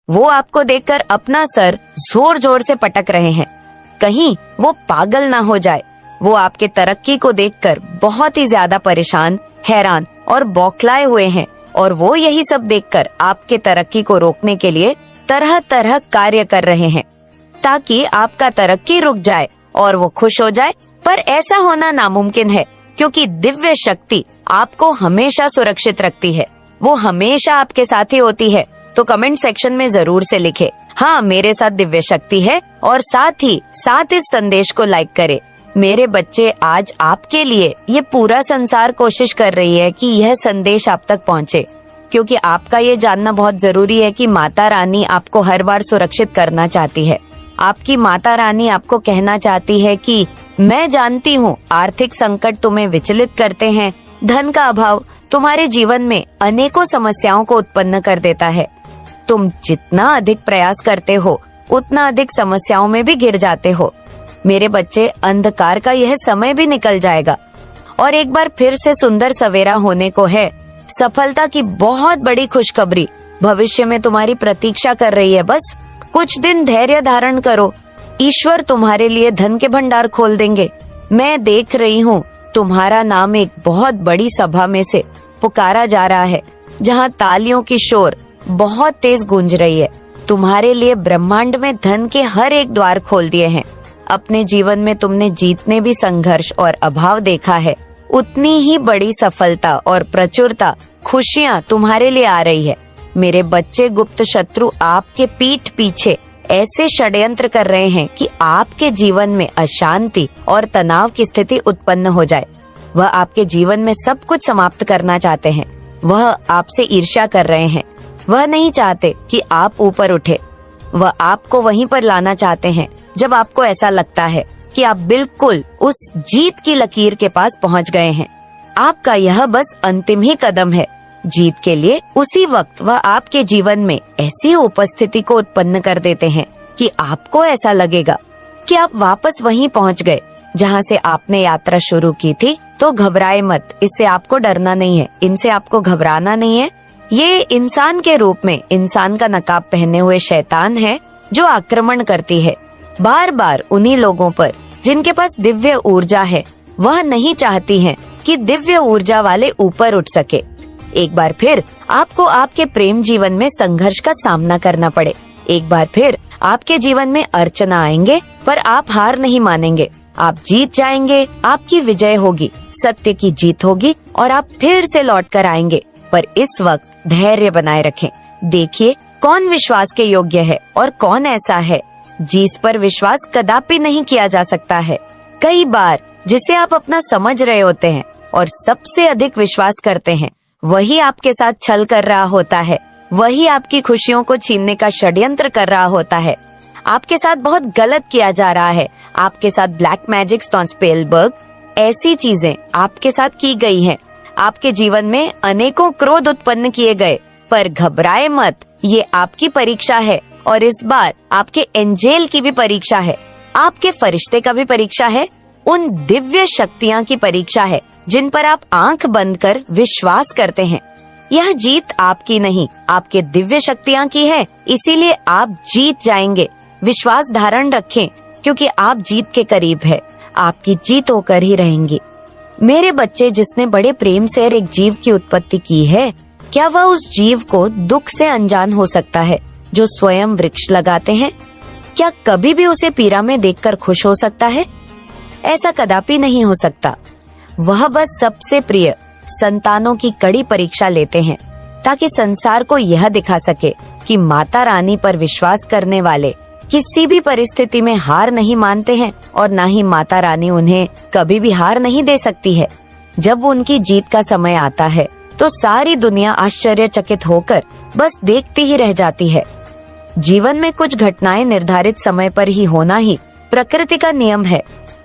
वो आपको देखकर अपना सर जोर जोर से पटक रहे हैं, कहीं वो पागल ना हो जाए। वो आपके तरक्की को देखकर बहुत ही ज्यादा परेशान, हैरान और बौखलाए हुए हैं और वो यही सब देखकर आपके तरक्की को रोकने के लिए तरह तरह कार्य कर रहे हैं ताकि आपका तरक्की रुक जाए और वो खुश हो जाए। पर ऐसा होना नामुमकिन है क्योंकि दिव्य शक्ति आपको हमेशा सुरक्षित रखती है। वो हमेशा आपके साथ ही होती है। तो कमेंट सेक्शन में जरूर से लिखे, हाँ मेरे साथ दिव्य शक्ति है, और साथ इस संदेश को लाइक करे। मेरे बच्चे, आज आपके लिए ये पूरा संसार कोशिश कर रही है कि यह संदेश आप तक पहुँचे, क्योंकि आपका ये जानना बहुत जरूरी है कि माता रानी आपको हर बार सुरक्षित करना चाहती है। आपकी माता रानी आपको कहना चाहती है कि मैं जानती हूँ आर्थिक संकट तुम्हें विचलित करते हैं, धन का अभाव तुम्हारे जीवन में अनेकों समस्याओं को उत्पन्न कर देता है। तुम जितना अधिक प्रयास करते हो उतना अधिक समस्याओं में भी घिर जाते हो। मेरे बच्चे, अंधकार का यह समय भी निकल जाएगा और एक बार फिर से सुंदर सवेरा होने को है। सफलता की बहुत बड़ी खुशखबरी भविष्य में तुम्हारी प्रतीक्षा कर रही है। बस कुछ दिन धैर्य धारण करो, ईश्वर तुम्हारे लिए धन के भंडार खोल देंगे। मैं देख रही हूँ तुम्हारा नाम एक बहुत बड़ी सभा में से पुकारा जा रहा है, जहाँ तालियों की शोर बहुत तेज गूंज रही है। तुम्हारे लिए ब्रह्मांड में धन के हर एक द्वार खोल दिए हैं। अपने जीवन में तुमने जितने भी संघर्ष और अभाव देखा है, उतनी ही बड़ी सफलता और प्रचुरता, खुशियाँ तुम्हारे लिए आ रही है। मेरे बच्चे, गुप्त शत्रु आपके पीठ पीछे ऐसे षड्यंत्र कर रहे हैं कि आपके जीवन में अशांति और तनाव की स्थिति उत्पन्न हो जाए। वह आपके जीवन में सब कुछ समाप्त करना चाहते हैं। वह आपसे ईर्ष्या कर रहे हैं। वह नहीं चाहते कि आप ऊपर उठे। वह आपको वहीं पर लाना चाहते हैं जब आपको ऐसा लगता है कि आप बिल्कुल उस जीत की लकीर के पास पहुंच गए हैं। आपका यह बस अंतिम ही कदम है जीत के लिए। उसी वक्त वह आपके जीवन में ऐसी उपस्थिति को उत्पन्न कर देते हैं कि आपको ऐसा लगेगा कि आप वापस वहीं पहुंच गए जहां से आपने यात्रा शुरू की थी। तो घबराए मत, इससे आपको डरना नहीं है, इनसे आपको घबराना नहीं है। ये इंसान के रूप में इंसान का नकाब पहने हुए शैतान है जो आक्रमण करती है बार बार उन्हीं लोगों पर जिनके पास दिव्य ऊर्जा है। वह नहीं चाहती है कि दिव्य ऊर्जा वाले ऊपर उठ सके। एक बार फिर आपको आपके प्रेम जीवन में संघर्ष का सामना करना पड़े। एक बार फिर आपके जीवन में अड़चना आएंगे, पर आप हार नहीं मानेंगे। आप जीत जाएंगे, आपकी विजय होगी, सत्य की जीत होगी और आप फिर से लौट कर आएंगे। पर इस वक्त धैर्य बनाए रखें। देखिए कौन विश्वास के योग्य है और कौन ऐसा है जिस पर विश्वास कदापि नहीं किया जा सकता है। कई बार जिसे आप अपना समझ रहे होते हैं और सबसे अधिक विश्वास करते हैं, वही आपके साथ छल कर रहा होता है। वही आपकी खुशियों को छीनने का षड्यंत्र कर रहा होता है। आपके साथ बहुत गलत किया जा रहा है। आपके साथ ब्लैक मैजिक, स्पेलबर्ग, ऐसी चीजें आपके साथ की गई हैं। आपके जीवन में अनेकों क्रोध उत्पन्न किए गए, पर घबराए मत, ये आपकी परीक्षा है और इस बार आपके एंजेल की भी परीक्षा है, आपके फरिश्ते का भी परीक्षा है, उन दिव्य शक्तियां की परीक्षा है जिन पर आप आंख बंद कर विश्वास करते हैं। यह जीत आपकी नहीं, आपके दिव्य शक्तियां की है, इसीलिए आप जीत जाएंगे। विश्वास धारण रखें क्योंकि आप जीत के करीब है। आपकी जीत होकर ही रहेंगी। मेरे बच्चे, जिसने बड़े प्रेम से एक जीव की उत्पत्ति की है, क्या वह उस जीव को दुख से अनजान हो सकता है जो स्वयं वृक्ष लगाते हैं? क्या कभी भी उसे पीड़ा में देखकर खुश हो सकता है? ऐसा कदापि नहीं हो सकता। वह बस सबसे प्रिय संतानों की कड़ी परीक्षा लेते हैं ताकि संसार को यह दिखा सके कि माता रानी पर विश्वास करने वाले किसी भी परिस्थिति में हार नहीं मानते हैं और न ही माता रानी उन्हें कभी भी हार नहीं दे सकती है। जब उनकी जीत का समय आता है तो सारी दुनिया आश्चर्यचकित होकर बस देखती ही रह जाती है। जीवन में कुछ घटनाएं निर्धारित समय पर ही होना ही प्रकृति का नियम है।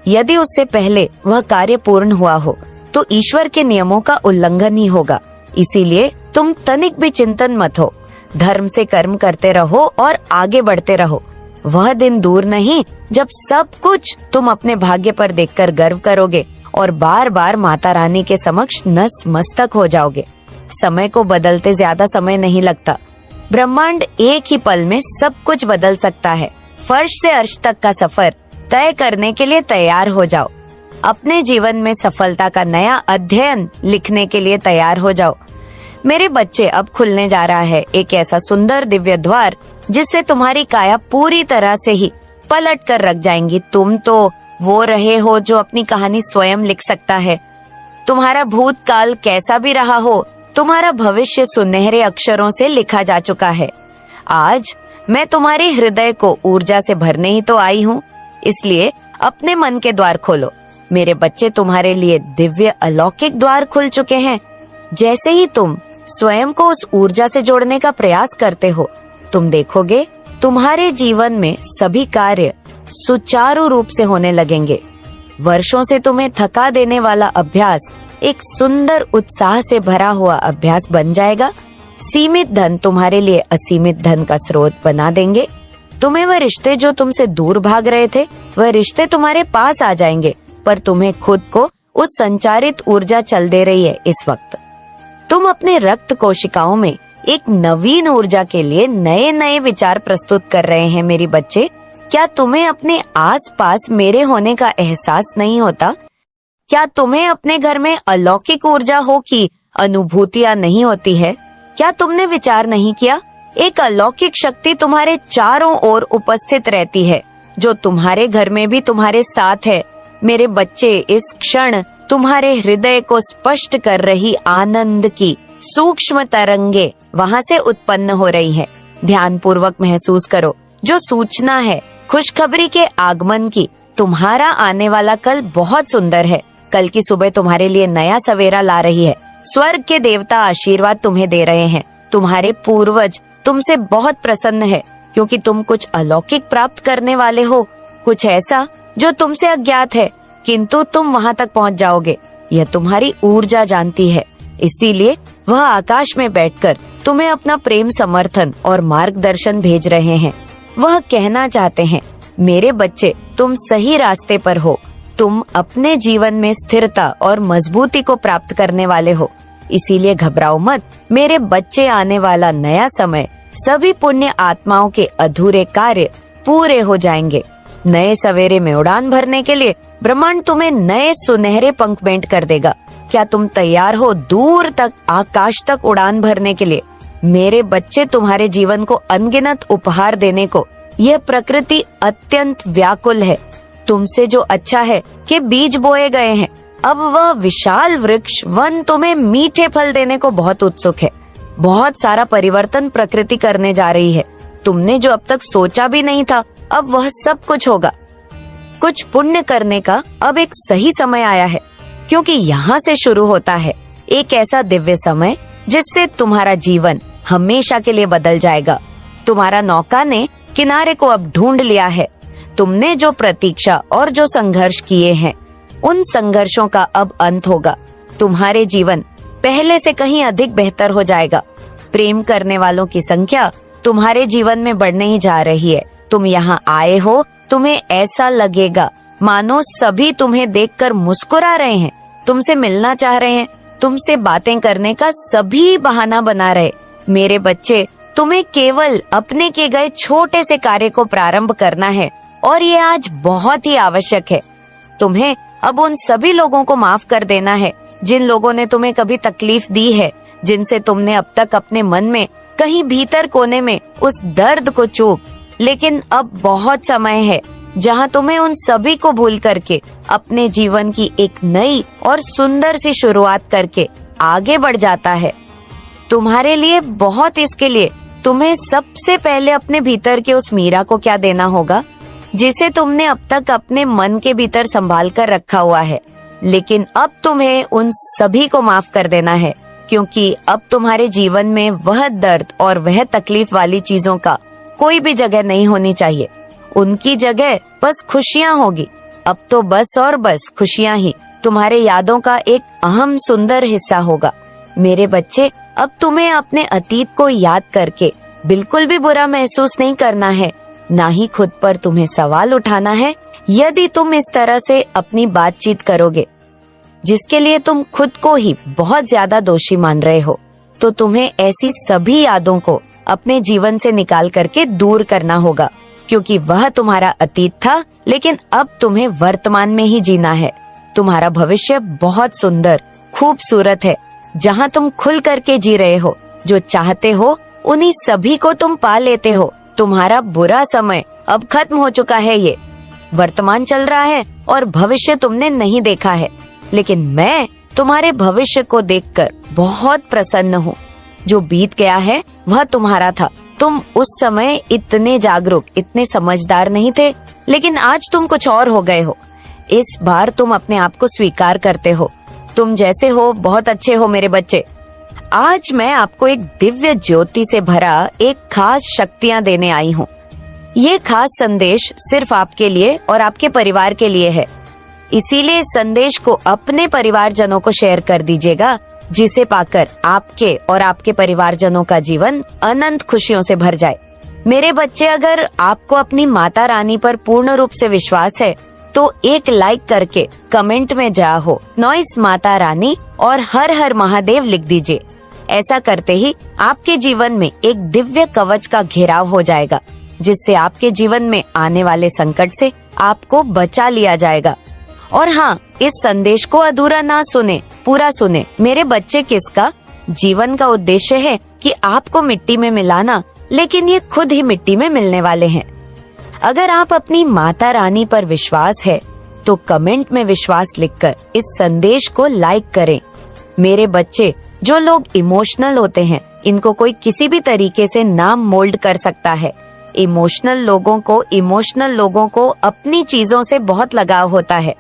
यदि उससे पहले वह कार्य पूर्ण हुआ हो तो ईश्वर के नियमों का उल्लंघन ही होगा। इसीलिए तुम तनिक भी चिंतन मत हो, धर्म से कर्म करते रहो और आगे बढ़ते रहो। वह दिन दूर नहीं जब सब कुछ तुम अपने भाग्य पर देखकर गर्व करोगे और बार बार माता रानी के समक्ष नतमस्तक हो जाओगे। समय को बदलते ज्यादा समय नहीं लगता। ब्रह्मांड एक ही पल में सब कुछ बदल सकता है। फर्श से अर्श तक का सफर तय करने के लिए तैयार हो जाओ। अपने जीवन में सफलता का नया अध्ययन लिखने के लिए तैयार हो जाओ। मेरे बच्चे, अब खुलने जा रहा है एक ऐसा सुंदर दिव्य द्वार जिससे तुम्हारी काया पूरी तरह से ही पलट कर रख जाएंगी। तुम तो वो रहे हो जो अपनी कहानी स्वयं लिख सकता है। तुम्हारा भूतकाल कैसा भी रहा हो, तुम्हारा भविष्य सुनहरे अक्षरों से लिखा जा चुका है। आज मैं तुम्हारे हृदय को ऊर्जा से भरने ही तो आई हूँ, इसलिए अपने मन के द्वार खोलो। मेरे बच्चे, तुम्हारे लिए दिव्य अलौकिक द्वार खुल चुके हैं। जैसे ही तुम स्वयं को उस ऊर्जा से जोड़ने का प्रयास करते हो, तुम देखोगे तुम्हारे जीवन में सभी कार्य सुचारू रूप से होने लगेंगे। वर्षों से तुम्हें थका देने वाला अभ्यास एक सुंदर उत्साह से भरा हुआ अभ्यास बन जाएगा। सीमित धन तुम्हारे लिए असीमित धन का स्रोत बना देंगे। तुम्हें वह रिश्ते जो तुमसे दूर भाग रहे थे, वह रिश्ते तुम्हारे पास आ जाएंगे, पर तुम्हें खुद को उस संचारित ऊर्जा चल दे रही है इस वक्त। तुम अपने रक्त कोशिकाओं में एक नवीन ऊर्जा के लिए नए नए विचार प्रस्तुत कर रहे हैं। मेरी बच्चे, क्या तुम्हें अपने आसपास मेरे होने का एहसास नहीं होता? क्या तुम्हें अपने घर में अलौकिक ऊर्जा हो की अनुभूतियां नहीं होती है? क्या तुमने विचार नहीं किया? एक अलौकिक शक्ति तुम्हारे चारों ओर उपस्थित रहती है, जो तुम्हारे घर में भी तुम्हारे साथ है। मेरे बच्चे, इस क्षण तुम्हारे हृदय को स्पष्ट कर रही आनंद की सूक्ष्म तरंगे वहाँ से उत्पन्न हो रही है। ध्यान पूर्वक महसूस करो जो सूचना है खुशखबरी के आगमन की। तुम्हारा आने वाला कल बहुत सुंदर है। कल की सुबह तुम्हारे लिए नया सवेरा ला रही है। स्वर्ग के देवता आशीर्वाद तुम्हें दे रहे हैं। तुम्हारे पूर्वज तुमसे बहुत प्रसन्न है, क्योंकि तुम कुछ अलौकिक प्राप्त करने वाले हो, कुछ ऐसा जो तुमसे अज्ञात है, किंतु तुम वहां तक पहुंच जाओगे। यह तुम्हारी ऊर्जा जानती है, इसीलिए वह आकाश में बैठकर तुम्हें अपना प्रेम, समर्थन और मार्गदर्शन भेज रहे हैं। वह कहना चाहते हैं, मेरे बच्चे, तुम सही रास्ते पर हो। तुम अपने जीवन में स्थिरता और मजबूती को प्राप्त करने वाले हो, इसीलिए घबराओ मत। मेरे बच्चे, आने वाला नया समय सभी पुण्य आत्माओं के अधूरे कार्य पूरे हो जाएंगे। नए सवेरे में उड़ान भरने के लिए ब्रह्मांड तुम्हें नए सुनहरे पंख भेंट कर देगा। क्या तुम तैयार हो दूर तक, आकाश तक उड़ान भरने के लिए? मेरे बच्चे, तुम्हारे जीवन को अनगिनत उपहार देने को यह प्रकृति अत्यंत व्याकुल है। तुमसे जो अच्छा है कि बीज बोए गए हैं, अब वह विशाल वृक्ष वन तुम्हें मीठे फल देने को बहुत उत्सुक है। बहुत सारा परिवर्तन प्रकृति करने जा रही है। तुमने जो अब तक सोचा भी नहीं था, अब वह सब कुछ होगा। कुछ पुण्य करने का अब एक सही समय आया है, क्योंकि यहाँ से शुरू होता है एक ऐसा दिव्य समय जिससे तुम्हारा जीवन हमेशा के लिए बदल जाएगा। तुम्हारा नौका ने किनारे को अब ढूंढ लिया है। तुमने जो प्रतीक्षा और जो संघर्ष किए हैं, उन संघर्षों का अब अंत होगा। तुम्हारे जीवन पहले से कहीं अधिक बेहतर हो जाएगा। प्रेम करने वालों की संख्या तुम्हारे जीवन में बढ़ने ही जा रही है। तुम यहाँ आए हो, तुम्हें ऐसा लगेगा मानो सभी तुम्हें देखकर मुस्कुरा रहे हैं, तुमसे मिलना चाह रहे हैं, तुमसे बातें करने का सभी बहाना बना रहे। मेरे बच्चे, तुम्हें केवल अपने किए गए छोटे से कार्य को प्रारंभ करना है, और ये आज बहुत ही आवश्यक है। तुम्हें अब उन सभी लोगों को माफ कर देना है जिन लोगों ने तुम्हें कभी तकलीफ दी है, जिनसे तुमने अब तक अपने मन में कहीं भीतर कोने में उस दर्द को चूक। लेकिन अब बहुत समय है जहां तुम्हें उन सभी को भूल करके अपने जीवन की एक नई और सुंदर सी शुरुआत करके आगे बढ़ जाता है। तुम्हारे लिए बहुत, इसके लिए तुम्हें सबसे पहले अपने भीतर के उस मीरा को क्या देना होगा जिसे तुमने अब तक अपने मन के भीतर संभाल कर रखा हुआ है। लेकिन अब तुम्हें उन सभी को माफ कर देना है, क्योंकि अब तुम्हारे जीवन में वह दर्द और वह तकलीफ वाली चीजों का कोई भी जगह नहीं होनी चाहिए। उनकी जगह बस खुशियां होगी। अब तो बस और बस खुशियां ही तुम्हारे यादों का एक अहम सुंदर हिस्सा होगा। मेरे बच्चे, अब तुम्हें अपने अतीत को याद करके बिल्कुल भी बुरा महसूस नहीं करना है, ना ही खुद पर तुम्हें सवाल उठाना है। यदि तुम इस तरह से अपनी बातचीत करोगे जिसके लिए तुम खुद को ही बहुत ज्यादा दोषी मान रहे हो, तो तुम्हें ऐसी सभी यादों को अपने जीवन से निकाल करके दूर करना होगा, क्योंकि वह तुम्हारा अतीत था, लेकिन अब तुम्हें वर्तमान में ही जीना है। तुम्हारा भविष्य बहुत सुंदर, खूबसूरत है, जहाँ तुम खुल करके जी रहे हो। जो चाहते हो उन्हीं सभी को तुम पा लेते हो। तुम्हारा बुरा समय अब खत्म हो चुका है। ये वर्तमान चल रहा है और भविष्य तुमने नहीं देखा है, लेकिन मैं तुम्हारे भविष्य को देखकर बहुत प्रसन्न हूँ। जो बीत गया है वह तुम्हारा था। तुम उस समय इतने जागरूक, इतने समझदार नहीं थे, लेकिन आज तुम कुछ और हो गए हो। इस बार तुम अपने आप को स्वीकार करते हो। तुम जैसे हो बहुत अच्छे हो मेरे बच्चे। आज मैं आपको एक दिव्य ज्योति से भरा एक खास शक्तियाँ देने आई हूँ। ये खास संदेश सिर्फ आपके लिए और आपके परिवार के लिए है। इसीलिए इस संदेश को अपने परिवारजनों को शेयर कर दीजिएगा, जिसे पाकर आपके और आपके परिवारजनों का जीवन अनंत खुशियों से भर जाए। मेरे बच्चे, अगर आपको अपनी माता रानी पर पूर्ण रूप से विश्वास है तो एक लाइक करके कमेंट में जाओ नॉइस माता रानी और हर हर महादेव लिख दीजिए। ऐसा करते ही आपके जीवन में एक दिव्य कवच का घेराव हो जाएगा, जिससे आपके जीवन में आने वाले संकट से आपको बचा लिया जाएगा। और हाँ, इस संदेश को अधूरा ना सुने, पूरा सुने। मेरे बच्चे, किसका जीवन का उद्देश्य है कि आपको मिट्टी में मिलाना, लेकिन ये खुद ही मिट्टी में मिलने वाले हैं। अगर आप अपनी माता रानी पर विश्वास है तो कमेंट में विश्वास लिखकर इस संदेश को लाइक करें। मेरे बच्चे, जो लोग इमोशनल होते हैं, इनको कोई किसी भी तरीके से ना मोल्ड कर सकता है। इमोशनल लोगों को अपनी चीजों से बहुत लगाव होता है,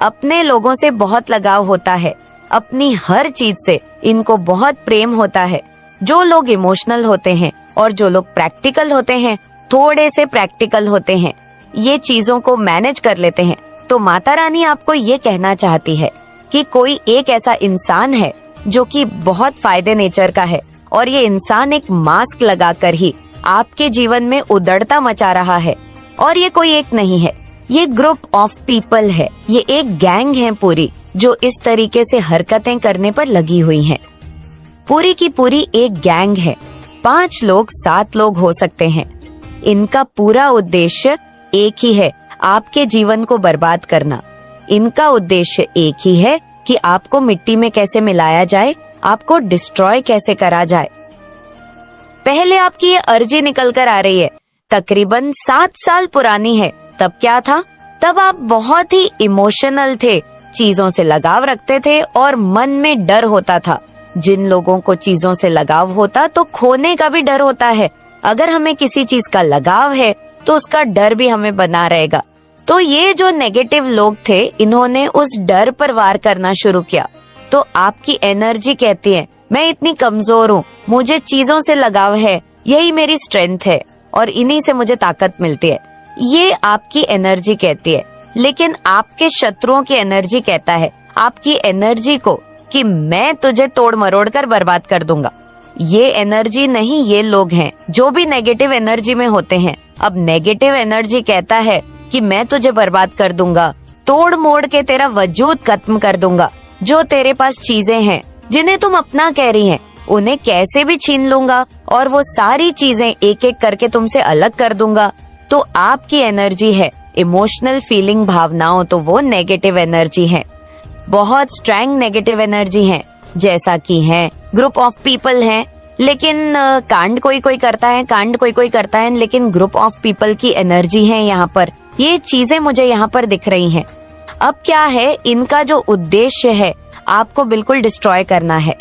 अपने लोगों से बहुत लगाव होता है, अपनी हर चीज से इनको बहुत प्रेम होता है। जो लोग इमोशनल होते हैं और जो लोग प्रैक्टिकल होते हैं, थोड़े से प्रैक्टिकल होते हैं, ये चीजों को मैनेज कर लेते हैं। तो माता रानी आपको ये कहना चाहती है कि कोई एक ऐसा इंसान है जो कि बहुत फायदे नेचर का है, और ये इंसान एक मास्क लगाकर ही आपके जीवन में उदड़ता मचा रहा है। और ये कोई एक नहीं है, ये ग्रुप ऑफ पीपल है, ये एक गैंग है पूरी, जो इस तरीके से हरकतें करने पर लगी हुई है। पूरी की पूरी एक गैंग है। 5 लोग 7 लोग हो सकते हैं। इनका पूरा उद्देश्य एक ही है, आपके जीवन को बर्बाद करना। इनका उद्देश्य एक ही है कि आपको मिट्टी में कैसे मिलाया जाए, आपको डिस्ट्रॉय कैसे करा जाए। पहले आपकी ये अर्जी निकल कर आ रही है, तकरीबन 7 साल पुरानी है। तब क्या था? तब आप बहुत ही इमोशनल थे, चीजों से लगाव रखते थे और मन में डर होता था। जिन लोगों को चीजों से लगाव होता तो खोने का भी डर होता है। अगर हमें किसी चीज का लगाव है तो उसका डर भी हमें बना रहेगा। तो ये जो नेगेटिव लोग थे, इन्होंने उस डर पर वार करना शुरू किया। तो आपकी एनर्जी कहती है, मैं इतनी कमजोर हूँ, मुझे चीजों से लगाव है, यही मेरी स्ट्रेंथ है और इन्हीं से मुझे ताकत मिलती है। ये आपकी एनर्जी कहती है। लेकिन आपके शत्रुओं की एनर्जी कहता है आपकी एनर्जी को कि मैं तुझे तोड़ मरोड़ कर बर्बाद कर दूंगा। ये एनर्जी नहीं, ये लोग हैं जो भी नेगेटिव एनर्जी में होते हैं। अब नेगेटिव एनर्जी कहता है कि मैं तुझे बर्बाद कर दूंगा, तोड़ मोड़ के तेरा वजूद खत्म कर दूंगा। जो तेरे पास चीजें हैं जिन्हें तुम अपना कह रही हैं, उन्हें कैसे भी छीन लूंगा और वो सारी चीजें एक एक करके तुमसे अलग कर दूंगा। तो आपकी एनर्जी है इमोशनल फीलिंग, भावनाओं, तो वो नेगेटिव एनर्जी है, बहुत स्ट्रॉन्ग नेगेटिव एनर्जी है। जैसा कि है ग्रुप ऑफ पीपल हैं, लेकिन कांड कोई कोई करता है, लेकिन ग्रुप ऑफ पीपल की एनर्जी है यहाँ पर। ये चीजें मुझे यहाँ पर दिख रही हैं। अब क्या है, इनका जो उद्देश्य है आपको बिल्कुल डिस्ट्रॉय करना है।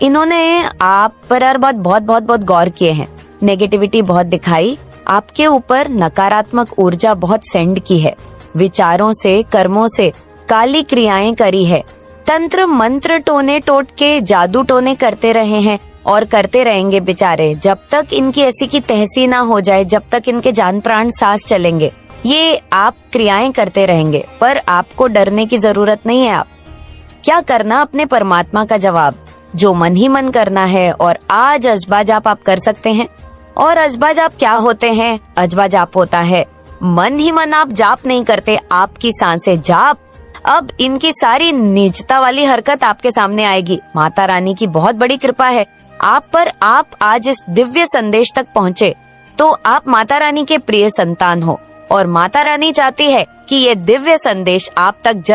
इन्होंने आप पर बहुत गौर किए हैं, नेगेटिविटी बहुत दिखाई, आपके ऊपर नकारात्मक ऊर्जा बहुत सेंड की है, विचारों से, कर्मों से काली क्रियाएं करी है, तंत्र मंत्र टोने टोट के जादू टोने करते रहे हैं और करते रहेंगे बेचारे, जब तक इनकी ऐसी की तहसी ना हो जाए, जब तक इनके जान प्राण सांस चलेंगे, ये आप क्रियाएं करते रहेंगे। पर आपको डरने की जरूरत नहीं है। आप क्या करना, अपने परमात्मा का जवाब, जो मन ही मन करना है। और आज अजबा जाप आप कर सकते हैं। और अजबा जाप क्या होते हैं? अजबा जाप होता है मन ही मन आप जाप नहीं करते, आपकी सांसें जाप। अब इनकी सारी निजता वाली हरकत आपके सामने आएगी। माता रानी की बहुत बड़ी कृपा है आप आज इस दिव्य संदेश तक पहुँचे तो आप माता रानी के प्रिय संतान हो और माता रानी चाहती है कि ये दिव्य संदेश आप तक जल्द